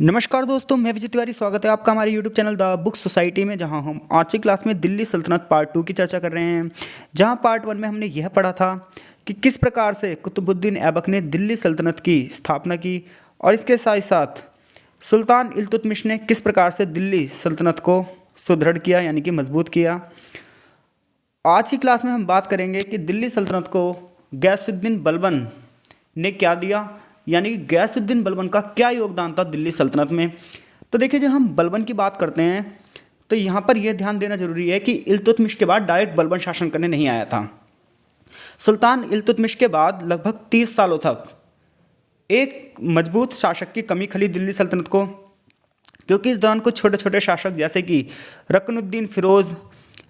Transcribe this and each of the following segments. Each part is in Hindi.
नमस्कार दोस्तों, मैं विजय तिवारी। स्वागत है आपका हमारे YouTube channel the book society में, जहां हम आज की क्लास में दिल्ली सल्तनत पार्ट 2 की चर्चा कर रहे हैं। जहां पार्ट 1 में हमने यह पढ़ा था कि किस प्रकार से कुतुबुद्दीन ऐबक ने दिल्ली सल्तनत की स्थापना की और इसके साथ साथ सुल्तान इल्तुतमिश ने किस प्रकार से दिल्ली सल्तनत को सुदृढ़ किया, यानी कि मजबूत किया। आज की क्लास में हम बात करेंगे कि दिल्ली सल्तनत को गयासुद्दीन बलबन ने क्या दिया, यानी कि गयासुद्दीन बलबन का क्या योगदान था दिल्ली सल्तनत में। तो देखिए, जब हम बलबन की बात करते हैं तो यहाँ पर यह ध्यान देना जरूरी है कि इल्तुतमिश के बाद डायरेक्ट बलबन शासन करने नहीं आया था। सुल्तान इल्तुतमिश के बाद लगभग 30 सालों तक एक मजबूत शासक की कमी खली दिल्ली सल्तनत को, क्योंकि इस दौरान कुछ छोटे छोटे शासक जैसे कि रकनुद्दीन फिरोज,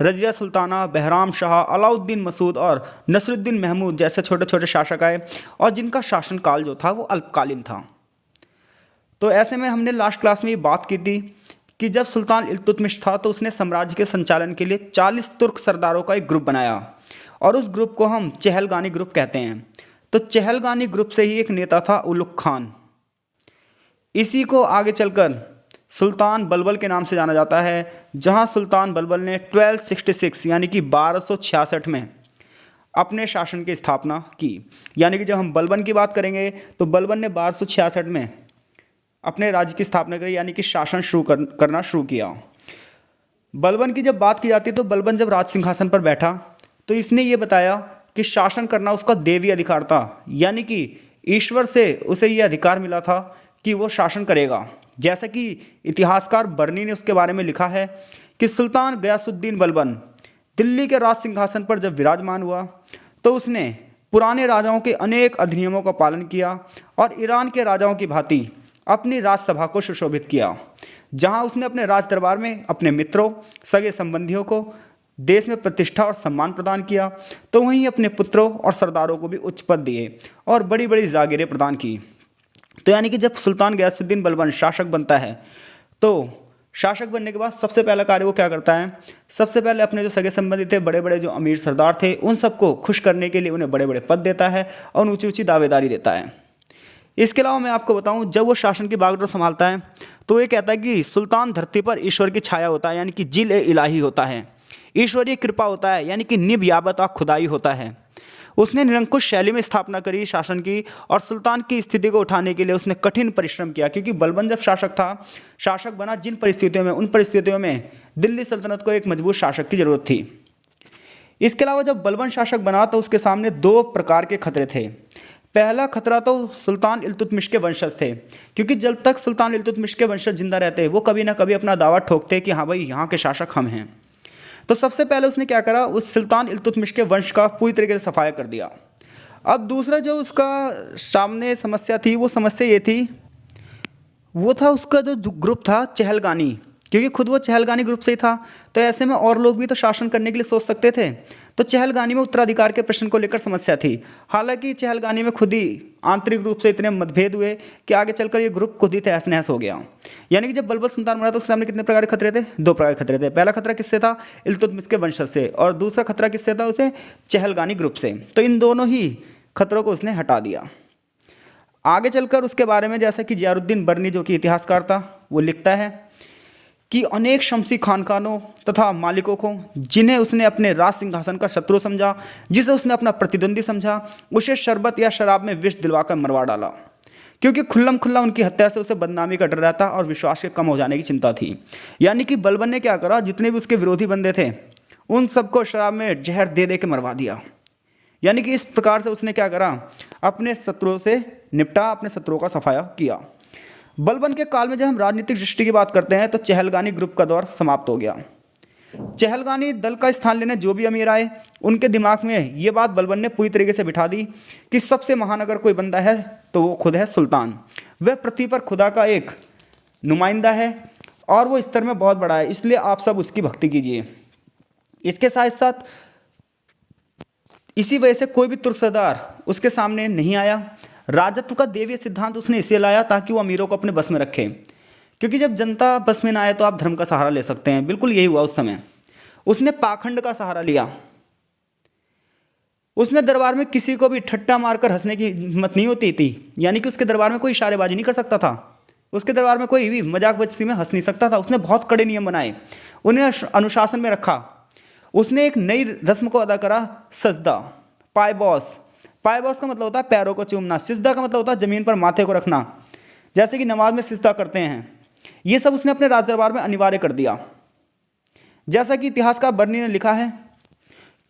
रजिया सुल्ताना, बहराम शाह, अलाउद्दीन मसूद और नसरुद्दीन महमूद जैसे छोटे छोटे शासक आए और जिनका शासनकाल जो था वो अल्पकालीन था। तो ऐसे में हमने लास्ट क्लास में ये बात की थी कि जब सुल्तान इल्तुतमिश था तो उसने साम्राज्य के संचालन के लिए 40 तुर्क सरदारों का एक ग्रुप बनाया और उस ग्रुप को हम चहलगानी ग्रुप कहते हैं। तो चहलगानी ग्रुप से ही एक नेता था उलुग खान। इसी को आगे चलकर सुल्तान बलबल के नाम से जाना जाता है, जहां सुल्तान बलबल ने 1266 यानी कि 1266 में अपने शासन की स्थापना की। यानी कि जब हम बलबन की बात करेंगे तो बलबन ने 1266 में अपने राज्य की स्थापना करी, यानी कि शासन करना शुरू किया। बलबन की जब बात की जाती है तो बलबन जब राज सिंहासन पर बैठा तो इसने ये बताया कि शासन करना उसका देवी अधिकार था, यानी कि ईश्वर से उसे यह अधिकार मिला था कि वो शासन करेगा। जैसा कि इतिहासकार बर्नी ने उसके बारे में लिखा है कि सुल्तान गयासुद्दीन बलबन दिल्ली के राज सिंहासन पर जब विराजमान हुआ तो उसने पुराने राजाओं के अनेक अधिनियमों का पालन किया और ईरान के राजाओं की भांति अपनी राजसभा को सुशोभित किया, जहां उसने अपने राज दरबार में अपने मित्रों, सगे संबंधियों को देश में प्रतिष्ठा और सम्मान प्रदान किया, तो वहीं अपने पुत्रों और सरदारों को भी उच्च पद दिए और बड़ी बड़ी जागीरें प्रदान की। तो यानी कि जब सुल्तान गयासुद्दीन बलबन शासक बनता है तो शासक बनने के बाद सबसे पहला कार्य वो क्या करता है, सबसे पहले अपने जो सगे संबंधी थे, बड़े बड़े जो अमीर सरदार थे, उन सबको खुश करने के लिए उन्हें बड़े बड़े पद देता है और ऊंची ऊंची दावेदारी देता है। इसके अलावा मैं आपको बताऊं, जब वो शासन की बागडोर संभालता है तो ये कहता है कि सुल्तान धरती पर ईश्वर की छाया होता है, यानी कि जिल ए इलाही होता है, ईश्वरीय कृपा होता है, यानी कि निब याबत आ खुदाई होता है। उसने निरंकुश शैली में स्थापना करी शासन की और सुल्तान की स्थिति को उठाने के लिए उसने कठिन परिश्रम किया, क्योंकि बलबन जब शासक बना जिन परिस्थितियों में, उन परिस्थितियों में दिल्ली सल्तनत को एक मजबूत शासक की जरूरत थी। इसके अलावा जब बलबन शासक बना तो उसके सामने दो प्रकार के खतरे थे। पहला खतरा तो सुल्तान इल्तुतमिश के वंशज थे, क्योंकि जब तक सुल्तान इल्तुतमिश के वंशज जिंदा रहते वो कभी ना कभी अपना दावा ठोकते कि हाँ भाई, यहाँ के शासक हम हैं। तो सबसे पहले उसने क्या करा, उस सुल्तान इल्तुतमिश के वंश का पूरी तरीके से सफाया कर दिया। अब दूसरा जो उसका सामने समस्या थी, वो समस्या ये थी, वो था उसका जो ग्रुप था चहलगानी, क्योंकि खुद वो चहलगानी ग्रुप से ही था। तो ऐसे में और लोग भी तो शासन करने के लिए सोच सकते थे। तो चहलगानी में उत्तराधिकार के प्रश्न को लेकर समस्या थी। हालांकि चहलगानी में खुद ही आंतरिक रूप से इतने मतभेद हुए कि आगे चलकर ये ग्रुप खुद ही तहस नहस हो गया। यानी कि जब बलबन सुल्तान बना तो उसके सामने कितने प्रकार के खतरे थे, दो प्रकार के खतरे थे। पहला खतरा किससे था, इल्तुतमिश के वंशज से, और दूसरा खतरा किससे था, उसे चहलगानी ग्रुप से। तो इन दोनों ही खतरों को उसने हटा दिया। आगे चलकर उसके बारे में, जैसा कि जियारुद्दीन बर्नी जो कि इतिहासकार था, वो लिखता है कि अनेक शमसी खानखानों तथा मालिकों को, जिन्हें उसने अपने राज सिंहासन का शत्रु समझा, जिसे उसने अपना प्रतिद्वंदी समझा, उसे शरबत या शराब में विष दिलवाकर मरवा डाला, क्योंकि खुल्लम खुल्ला उनकी हत्या से उसे बदनामी का डर रहता और विश्वास के कम हो जाने की चिंता थी। यानी कि बलबन ने क्या करा, जितने भी उसके विरोधी बंदे थे उन सबको शराब में जहर दे दे के मरवा दिया। यानी कि इस प्रकार से उसने क्या करा, अपने शत्रुओं से निपटा, अपने शत्रुओं का सफाया किया। बलबन के काल में जब हम राजनीतिक दृष्टि की बात करते हैं तो चहलगानी ग्रुप का दौर समाप्त हो गया। चहलगानी दल का स्थान लेने जो भी अमीर आए, उनके दिमाग में ये बात बलबन ने पूरी तरीके से बिठा दी कि सबसे महान अगर कोई बंदा है तो वो खुद है सुल्तान। वह पृथ्वी पर खुदा का एक नुमाइंदा है और वो स्तर में बहुत बड़ा है, इसलिए आप सब उसकी भक्ति कीजिए। इसके साथ साथ इसी वजह से कोई भी तुर्क सरदार उसके सामने नहीं आया। राजत्व का देवीय सिद्धांत उसने इसलिए लाया ताकि वो अमीरों को अपने बस में रखे, क्योंकि जब जनता बस में ना आए तो आप धर्म का सहारा ले सकते हैं। बिल्कुल यही हुआ उस समय। उसने पाखंड का सहारा लिया। उसने दरबार में किसी को भी ठट्टा मारकर हंसने की हिम्मत नहीं होती थी, यानी कि उसके दरबार में कोई इशारेबाजी नहीं कर सकता था। उसके दरबार में कोई भी मजाक मस्ती में हंस नहीं सकता था। उसने बहुत कड़े नियम बनाए, उन्हें अनुशासन में रखा। उसने एक नई रस्म को अदा करा, सजदा, पायबॉस। पायबॉस का मतलब होता है पैरों को चूमना, सिजदा का मतलब होता है ज़मीन पर माथे को रखना, जैसे कि नमाज में सिजदा करते हैं। ये सब उसने अपने राज दरबार में अनिवार्य कर दिया। जैसा कि इतिहासकार बर्नी ने लिखा है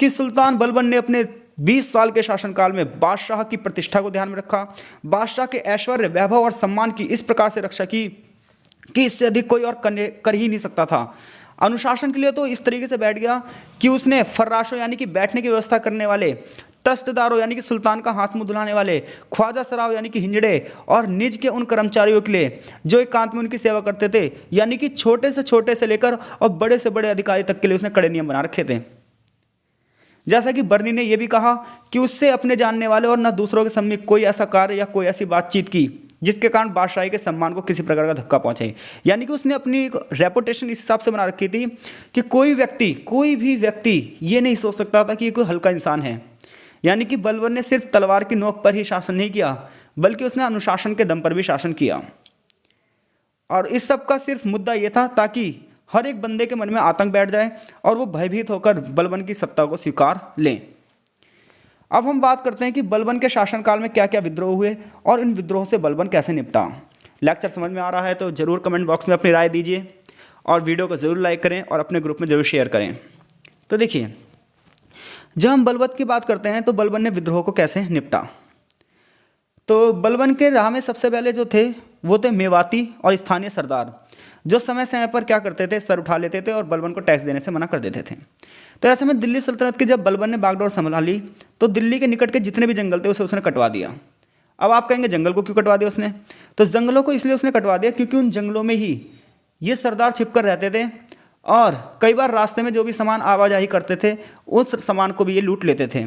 कि सुल्तान बलबन ने अपने 20 साल के शासनकाल में बादशाह की प्रतिष्ठा को ध्यान में रखा, बादशाह के ऐश्वर्य, वैभव और सम्मान की इस प्रकार से रक्षा की कि इससे अधिक कोई और कर ही नहीं सकता था। अनुशासन के लिए तो इस तरीके से बैठ गया कि उसने फर्राशों यानी कि बैठने की व्यवस्था करने वाले, तश्तदारों यानी कि सुल्तान का हाथ मुंह धुलाने वाले, ख्वाजा सराव यानी कि हिंजड़े और निज के उन कर्मचारियों के लिए जो एकांत में उनकी सेवा करते थे, यानी कि छोटे से लेकर और बड़े से बड़े अधिकारी तक के लिए उसने कड़े नियम बना रखे थे। जैसा कि बर्नी ने यह भी कहा कि उससे अपने जानने वाले और न दूसरों के सामने कोई ऐसा कार्य या कोई ऐसी बातचीत की जिसके कारण बादशाही के सम्मान को किसी प्रकार का धक्का पहुंचे। यानी कि उसने अपनी एक रेपुटेशन इस हिसाब से बना रखी थी कि कोई भी व्यक्ति ये नहीं सोच सकता था कि ये कोई हल्का इंसान है। यानी कि बलबन ने सिर्फ तलवार की नोक पर ही शासन नहीं किया, बल्कि उसने अनुशासन के दम पर भी शासन किया। और इस सब का सिर्फ मुद्दा ये था ताकि हर एक बंदे के मन में आतंक बैठ जाए और वो भयभीत होकर बलबन की सत्ता को स्वीकार लें। अब हम बात करते हैं कि बलबन के शासनकाल में क्या क्या विद्रोह हुए और इन विद्रोह से बलबन कैसे निपटा। लेक्चर समझ में आ रहा है तो ज़रूर कमेंट बॉक्स में अपनी राय दीजिए और वीडियो को ज़रूर लाइक करें और अपने ग्रुप में ज़रूर शेयर करें। तो देखिए, जब हम बलबन की बात करते हैं तो बलबन ने विद्रोह को कैसे निपटा। तो बलबन के राह में सबसे पहले जो थे वो थे मेवाती और स्थानीय सरदार, जो समय समय पर क्या करते थे, सर उठा लेते थे और बलबन को टैक्स देने से मना कर देते थे। तो ऐसे में दिल्ली सल्तनत की जब बलबन ने बागडोर संभाली तो दिल्ली के निकट के जितने भी जंगल थे उसे उसने कटवा दिया। अब आप कहेंगे जंगल को क्यों कटवा दिया उसने, तो जंगलों को इसलिए उसने कटवा दिया क्योंकि उन जंगलों में ही ये सरदार छिप कर रहते थे और कई बार रास्ते में जो भी सामान आवाजाही करते थे उस सामान को भी ये लूट लेते थे।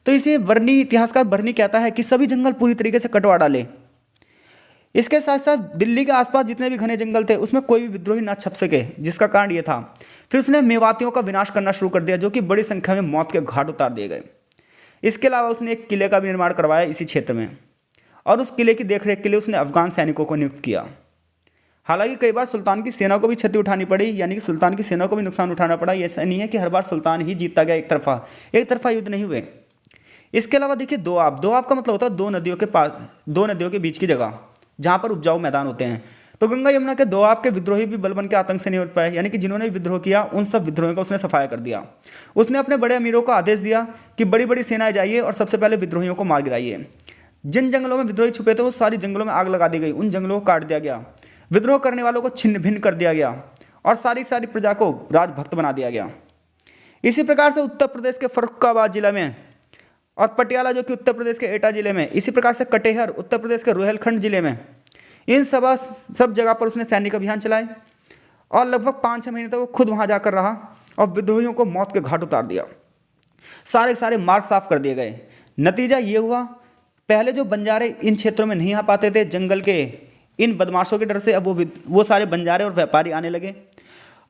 तो इसे बर्नी, इतिहासकार बर्नी कहता है कि सभी जंगल पूरी तरीके से कटवा डाले। इसके साथ साथ दिल्ली के आसपास जितने भी घने जंगल थे उसमें कोई भी विद्रोही ना छप सके, जिसका कारण ये था। फिर उसने मेवातियों का विनाश करना शुरू कर दिया, जो कि बड़ी संख्या में मौत के घाट उतार दिए गए। इसके अलावा उसने एक किले का भी निर्माण करवाया इसी क्षेत्र में और उस किले की देखरेख के लिए उसने अफगान सैनिकों को नियुक्त किया। हालांकि कई बार सुल्तान की सेना को भी क्षति उठानी पड़ी, यानी कि सुल्तान की सेना को भी नुकसान उठाना पड़ा। ऐसा नहीं है कि हर बार सुल्तान ही जीतता गया, एक तरफा युद्ध नहीं हुए। इसके अलावा देखिए दोआब का मतलब होता है दो नदियों के बीच की जगह जहाँ पर उपजाऊ मैदान होते हैं। तो गंगा यमुना के दोआब के विद्रोही भी बलबन के आतंक से नहीं उठ पाए, यानी कि जिन्होंने विद्रोह किया उन सब विद्रोहियों का उसने सफाया कर दिया। उसने अपने बड़े अमीरों को आदेश दिया कि बड़ी बड़ी सेनाएं जाइए और सबसे पहले विद्रोहियों को मार गिराइए। जिन जंगलों में विद्रोही छुपे थे वो सारी जंगलों में आग लगा दी गई, उन जंगलों को काट दिया गया, विद्रोह करने वालों को छिन्न भिन्न कर दिया गया और सारी प्रजा को राजभक्त बना दिया गया। इसी प्रकार से उत्तर प्रदेश के फर्रुखाबाद जिला में और पटियाला जो कि उत्तर प्रदेश के एटा जिले में, इसी प्रकार से कटेहर उत्तर प्रदेश के रोहिलखंड जिले में, इन सब जगह पर उसने सैनिक अभियान चलाए और लगभग 5-6 महीने तक वो खुद वहाँ जाकर रहा और विद्रोहियों को मौत के घाट उतार दिया। सारे मार्ग साफ कर दिए गए। नतीजा ये हुआ, पहले जो बंजारे इन क्षेत्रों में नहीं आ पाते थे जंगल के इन बदमाशों के डर से, अब वो सारे बंजारे और व्यापारी आने लगे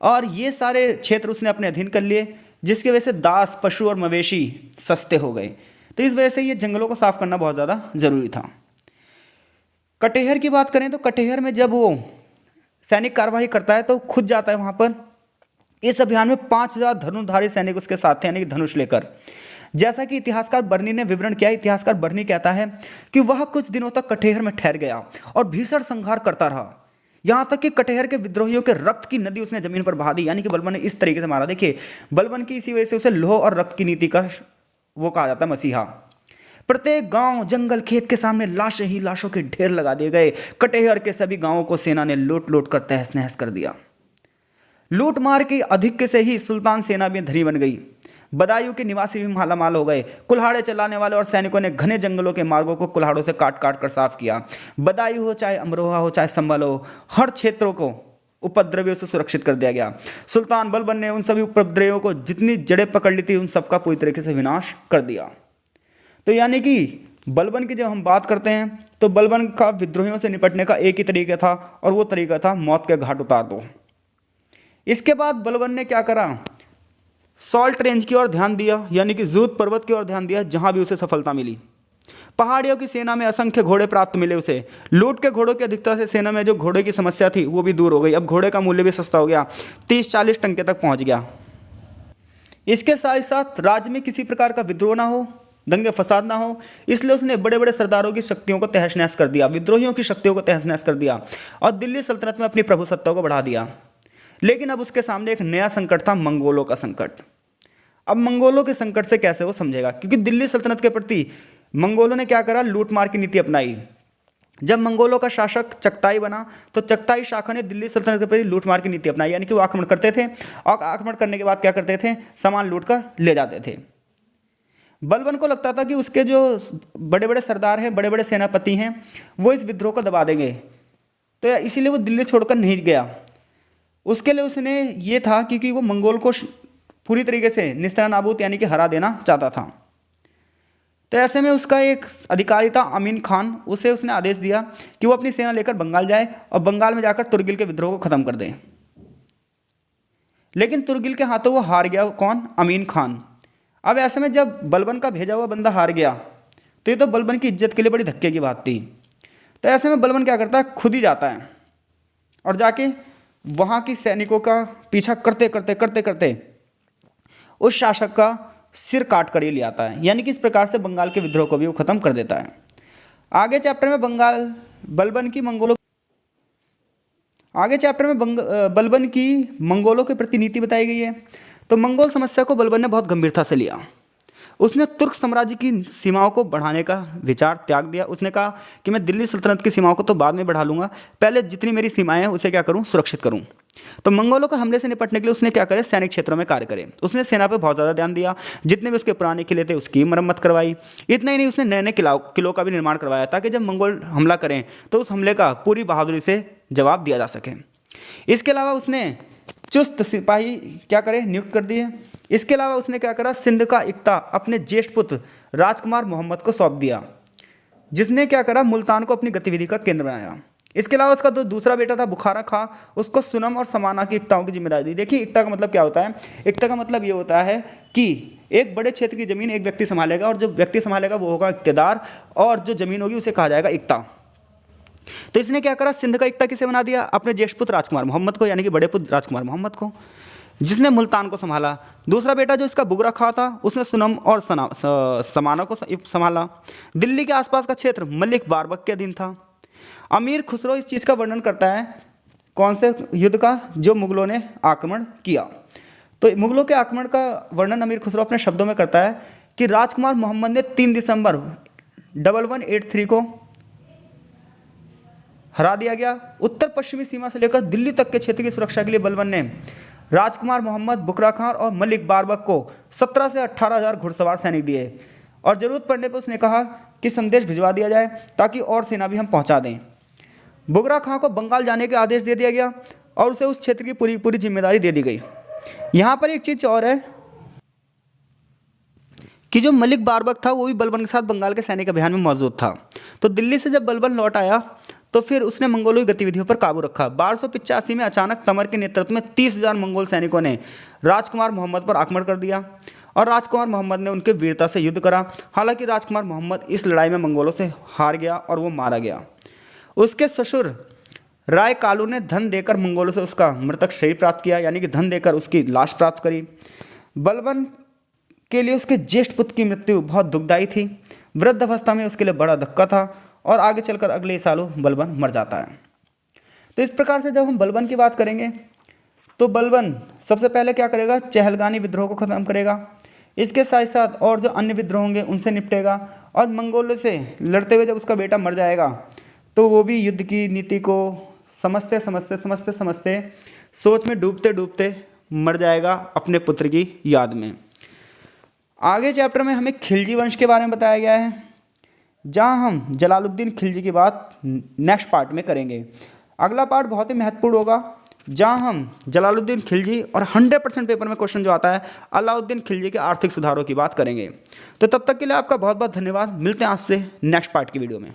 और ये सारे क्षेत्र उसने अपने अधीन कर लिए, जिसकी वजह से दास, पशु और मवेशी सस्ते हो गए। तो इस वजह से ये जंगलों को साफ करना बहुत ज़्यादा ज़रूरी था। कटेहर की बात करें तो कटेहर में जब वो सैनिक कार्रवाई करता है तो खुद जाता है वहाँ पर। इस अभियान में 5000 धनुर्धारी सैनिक उसके साथ थे, यानी कि धनुष लेकर। जैसा कि इतिहासकार बर्नी ने विवरण किया, इतिहासकार बर्नी कहता है कि वह कुछ दिनों तक कटेहर में ठहर गया और भीषण संहार करता रहा, यहाँ तक कि कटेहर के विद्रोहियों के रक्त की नदी उसने जमीन पर बहा दी। यानी कि बलबन ने इस तरीके से मारा। देखिए, बलबन की इसी वजह से उसे लौह और रक्त की नीति का वो कहा जाता है मसीहा। प्रत्येक गांव, जंगल, खेत के सामने लाशें ही लाशों के ढेर लगा दिए गए। कटेहर के सभी गांवों को सेना ने लूट कर तहस नहस कर दिया। लूट मार के अधिक से ही सुल्तान सेना भी धनी बन गई। बदायूं के निवासी भी मालामाल हो गए। कुल्हाड़े चलाने वाले और सैनिकों ने घने जंगलों के मार्गों को कुल्हाड़ों से काट काट कर साफ किया। बदायूं हो, चाहे अमरोहा हो, चाहे संभल हो, हर क्षेत्रों को उपद्रवियों से सुरक्षित कर दिया गया। सुल्तान बलबन ने उन सभी उपद्रवियों को जितनी जड़ें पकड़ ली थी उन सबका पूरी तरीके से विनाश कर दिया। तो यानी कि बलबन की जब हम बात करते हैं तो बलबन का विद्रोहियों से निपटने का एक ही तरीका था और वो तरीका था मौत के घाट उतार दो। इसके बाद बलबन ने क्या करा, सॉल्ट रेंज की ओर ध्यान दिया, यानी कि जूद पर्वत की ओर ध्यान दिया, जहां भी उसे सफलता मिली। पहाड़ियों की सेना में असंख्य घोड़े प्राप्त मिले उसे। लूट के घोड़ों की अधिकता से सेना में जो घोड़े की समस्या थी वो भी दूर हो गई। अब घोड़े का मूल्य भी सस्ता हो गया, 30-40 टंके तक पहुंच गया। इसके साथ साथ राज्य में किसी प्रकार का विद्रोह ना हो, दंगे फसाद ना हो, इसलिए उसने बड़े बड़े सरदारों की शक्तियों को तहस नहस कर दिया, विद्रोहियों की शक्तियों को तहस नहस कर दिया और दिल्ली सल्तनत में अपनी प्रभुसत्ता को बढ़ा दिया। लेकिन अब उसके सामने एक नया संकट था, मंगोलों का संकट। अब मंगोलों के संकट से कैसे वो समझेगा, क्योंकि दिल्ली सल्तनत के प्रति मंगोलों ने क्या करा, लूटमार की नीति अपनाई। जब मंगोलों का शासक चगताई बना तो चगताई शाखा ने दिल्ली सल्तनत के प्रति लूटमार की नीति अपनाई, यानी कि वो आक्रमण करते थे और आक्रमण करने के बाद क्या करते थे, सामान लूट कर ले जाते थे। बलबन को लगता था कि उसके जो बड़े बड़े सरदार हैं, बड़े बड़े सेनापति हैं, वो इस विद्रोह को दबा देंगे, तो इसीलिए वो दिल्ली छोड़कर नहीं गया। उसके लिए उसने ये था क्योंकि वो मंगोल को पूरी तरीके से निस्तानाबूद यानी कि हरा देना चाहता था। तो ऐसे में उसका एक अधिकारी था अमीन खान, उसे उसने आदेश दिया कि वो अपनी सेना लेकर बंगाल जाए और बंगाल में जाकर तुर्गिल के विद्रोह को खत्म कर दे। लेकिन तुर्गिल के हाथों वो हार गया, कौन, अमीन खान। अब ऐसे में जब बलबन का भेजा हुआ बंदा हार गया तो ये तो बलबन की इज्जत के लिए बड़ी धक्के की बात थी। तो ऐसे में बलबन क्या करता है, खुद ही जाता है और जाके वहाँ की सैनिकों का पीछा करते करते करते करते उस शासक का सिर काट कर ये ले आता है, यानी कि इस प्रकार से बंगाल के विद्रोह को भी वो खत्म कर देता है। आगे चैप्टर में बलबन की मंगोलों के प्रति नीति बताई गई है। तो मंगोल समस्या को बलबन ने बहुत गंभीरता से लिया। उसने तुर्क साम्राज्य की सीमाओं को बढ़ाने का विचार त्याग दिया। उसने कहा कि मैं दिल्ली सल्तनत की सीमाओं को तो बाद में बढ़ा लूंगा, पहले जितनी मेरी सीमाएं हैं उसे क्या करूं, सुरक्षित करूं। तो मंगोलों के हमले से निपटने के लिए उसने क्या करे, सैनिक क्षेत्रों में कार्य करे। उसने सेना पर बहुत ज़्यादा ध्यान दिया, जितने भी उसके पुराने किले थे उसकी मरम्मत करवाई। इतना ही नहीं, उसने नए नए किलों का भी निर्माण करवाया ताकि जब मंगोल हमला करें तो उस हमले का पूरी बहादुरी से जवाब दिया जा सके। इसके अलावा उसने चुस्त सिपाही क्या करे, नियुक्त कर दिए। इसके अलावा उसने क्या करा, सिंध का इक्ता अपने ज्येष्ठ पुत्र राजकुमार मोहम्मद को सौंप दिया, जिसने क्या करा, मुल्तान को अपनी गतिविधि का केंद्र बनाया। इसके अलावा उसका दूसरा बेटा था बुखारा खां, उसको सुनम और समाना की इक्ताओं की जिम्मेदारी दी। देखिए इक्ता का मतलब क्या होता है, इक्ता का मतलब ये होता है कि एक बड़े क्षेत्र की जमीन एक व्यक्ति संभालेगा और जो व्यक्ति संभालेगा वो होगा इक्तेदार, और जो जमीन होगी उसे कहा जाएगा इक्ता। तो इसने क्या करा, सिंध का इक्ता किसे बना दिया, अपने ज्येष्ठ पुत्र राजकुमार मोहम्मद को, यानी कि बड़े पुत्र राजकुमार मोहम्मद को, जिसने मुल्तान को संभाला। दूसरा बेटा जो इसका बुगरा खां था, उसने सुनम और समाना को संभाला। दिल्ली के आसपास का क्षेत्र मलिक बारबक के अधीन था। अमीर खुसरो इस चीज़ का वर्णन करता है, कौन से युद्ध का, जो मुगलों ने आक्रमण किया। तो मुगलों के आक्रमण का वर्णन अमीर खुसरो अपने शब्दों में करता है कि राजकुमार मोहम्मद ने 3 दिसंबर 1183 को हरा दिया गया। उत्तर पश्चिमी सीमा से लेकर दिल्ली तक के क्षेत्र की सुरक्षा के लिए बलबन ने राजकुमार मोहम्मद, बुकरा खान और मलिक बारबक को 17 से 18,000 घुड़सवार सैनिक दिए और ज़रूरत पड़ने पर उसने कहा कि संदेश भिजवा दिया जाए ताकि और सेना भी हम पहुंचा दें। बुगरा खां को बंगाल जाने के आदेश दे दिया गया और उसे उस क्षेत्र की पूरी जिम्मेदारी दे दी गई। यहाँ पर एक चीज़ और है कि जो मलिक बारबक था वो भी बलबन के साथ बंगाल के सैनिक अभियान में मौजूद था। तो दिल्ली से जब बलबन लौट आया तो फिर उसने मंगोलों की गतिविधियों पर काबू रखा। 1285 में अचानक तमर के नेतृत्व में 30,000 मंगोल सैनिकों ने राजकुमार मोहम्मद पर आक्रमण कर दिया और राजकुमार मोहम्मद ने उनके वीरता से युद्ध करा। हालांकि राजकुमार मोहम्मद इस लड़ाई में मंगोलों से हार गया और वो मारा गया। उसके ससुर राय कालू ने धन देकर मंगोलों से उसका मृतक शरीर प्राप्त किया, यानी कि धन देकर उसकी लाश प्राप्त करी। बलबन के लिए उसके ज्येष्ठ पुत्र की मृत्यु बहुत दुखदायी थी। वृद्ध अवस्था में उसके लिए बड़ा धक्का था और आगे चलकर अगले सालों बलबन मर जाता है। तो इस प्रकार से जब हम बलबन की बात करेंगे तो बलबन सबसे पहले क्या करेगा, चहलगानी विद्रोह को ख़त्म करेगा। इसके साथ साथ और जो अन्य विद्रोह होंगे उनसे निपटेगा और मंगोलों से लड़ते हुए जब उसका बेटा मर जाएगा तो वो भी युद्ध की नीति को समझते समझते सोच में डूबते डूबते मर जाएगा अपने पुत्र की याद में। आगे चैप्टर में हमें खिलजी वंश के बारे में बताया गया है, जहां हम जलालुद्दीन खिलजी की बात नेक्स्ट पार्ट में करेंगे। अगला पार्ट बहुत ही महत्वपूर्ण होगा, जहां हम जलालुद्दीन खिलजी और 100% पेपर में क्वेश्चन जो आता है अलाउद्दीन खिलजी के आर्थिक सुधारों की बात करेंगे। तो तब तक के लिए आपका बहुत बहुत धन्यवाद। मिलते हैं आपसे नेक्स्ट पार्ट की वीडियो में।